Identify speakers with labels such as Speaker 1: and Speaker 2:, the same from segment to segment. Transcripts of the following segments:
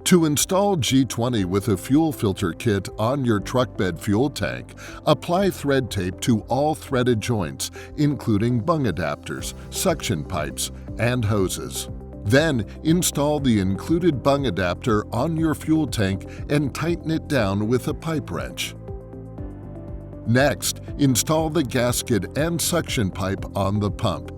Speaker 1: To install G20 with a fuel filter kit on your truck bed fuel tank, apply thread tape to all threaded joints, including bung adapters, suction pipes, and hoses. Then, install the included bung adapter on your fuel tank and tighten it down with a pipe wrench. Next, install the gasket and suction pipe on the pump.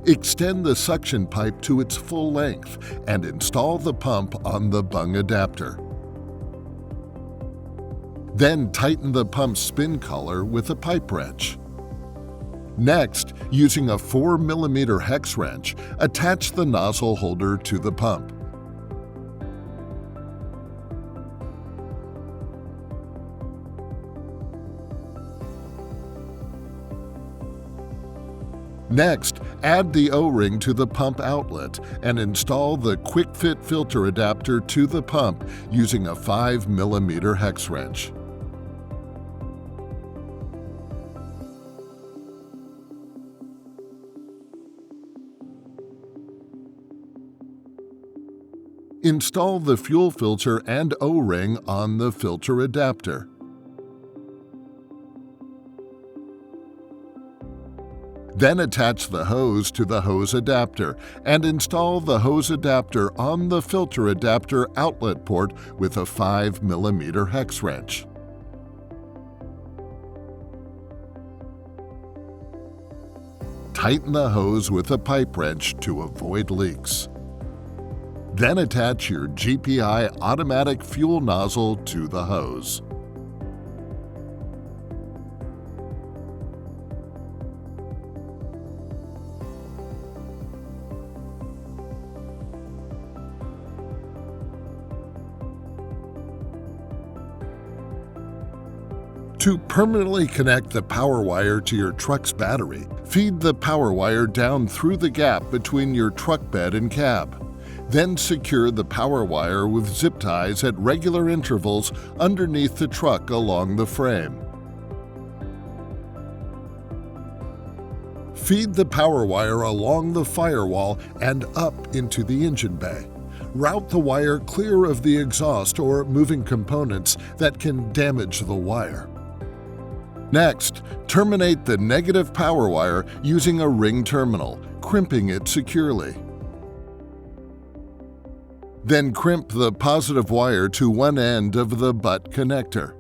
Speaker 1: Extend the suction pipe to its full length and install the pump on the bung adapter. Then tighten the pump's spin collar with a pipe wrench. Next, using a 4mm hex wrench, attach the nozzle holder to the pump. Next, add the O-ring to the pump outlet and install the Quick Fit filter adapter to the pump using a 5mm hex wrench. Install the fuel filter and O-ring on the filter adapter. Then attach the hose to the hose adapter and install the hose adapter on the filter adapter outlet port with a 5mm hex wrench. Tighten the hose with a pipe wrench to avoid leaks. Then attach your GPI automatic fuel nozzle to the hose. To permanently connect the power wire to your truck's battery, feed the power wire down through the gap between your truck bed and cab. Then secure the power wire with zip ties at regular intervals underneath the truck along the frame. Feed the power wire along the firewall and up into the engine bay. Route the wire clear of the exhaust or moving components that can damage the wire. Next, terminate the negative power wire using a ring terminal, crimping it securely. Then crimp the positive wire to one end of the butt connector.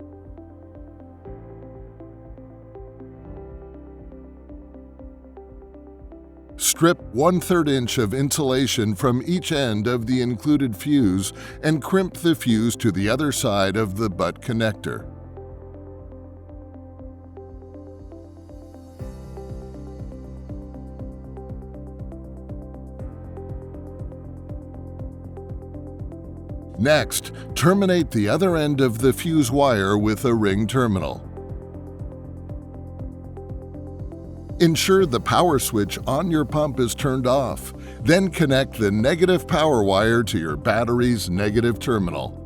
Speaker 1: Strip 1/3 inch of insulation from each end of the included fuse and crimp the fuse to the other side of the butt connector. Next, terminate the other end of the fuse wire with a ring terminal. Ensure the power switch on your pump is turned off. Then connect the negative power wire to your battery's negative terminal.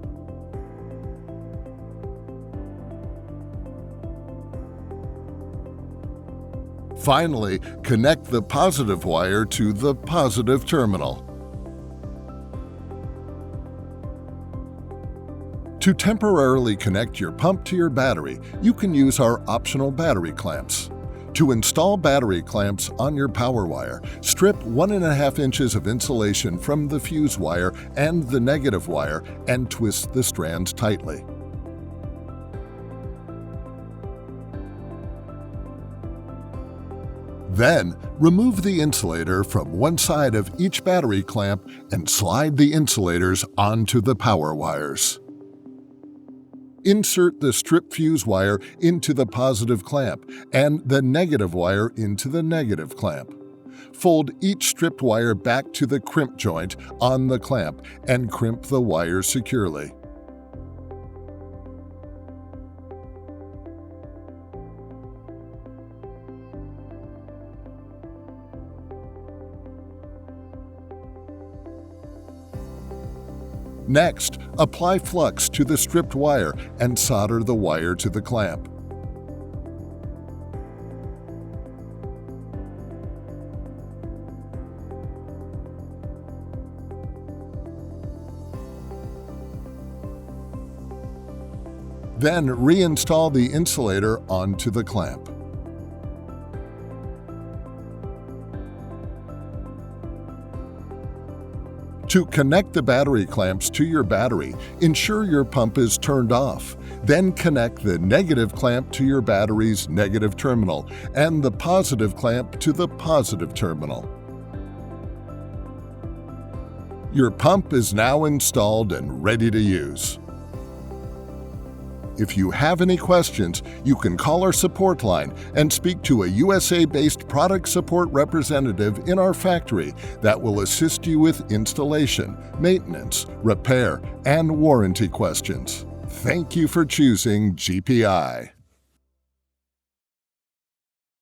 Speaker 1: Finally, connect the positive wire to the positive terminal. To temporarily connect your pump to your battery, you can use our optional battery clamps. To install battery clamps on your power wire, strip 1.5 inches of insulation from the fuse wire and the negative wire and twist the strands tightly. Then, remove the insulator from one side of each battery clamp and slide the insulators onto the power wires. Insert the strip fuse wire into the positive clamp and the negative wire into the negative clamp. Fold each stripped wire back to the crimp joint on the clamp and crimp the wires securely. Next, apply flux to the stripped wire and solder the wire to the clamp. Then reinstall the insulator onto the clamp. To connect the battery clamps to your battery, ensure your pump is turned off. Then connect the negative clamp to your battery's negative terminal and the positive clamp to the positive terminal. Your pump is now installed and ready to use. If you have any questions, you can call our support line and speak to a USA-based product support representative in our factory that will assist you with installation, maintenance, repair, and warranty questions. Thank you for choosing GPI.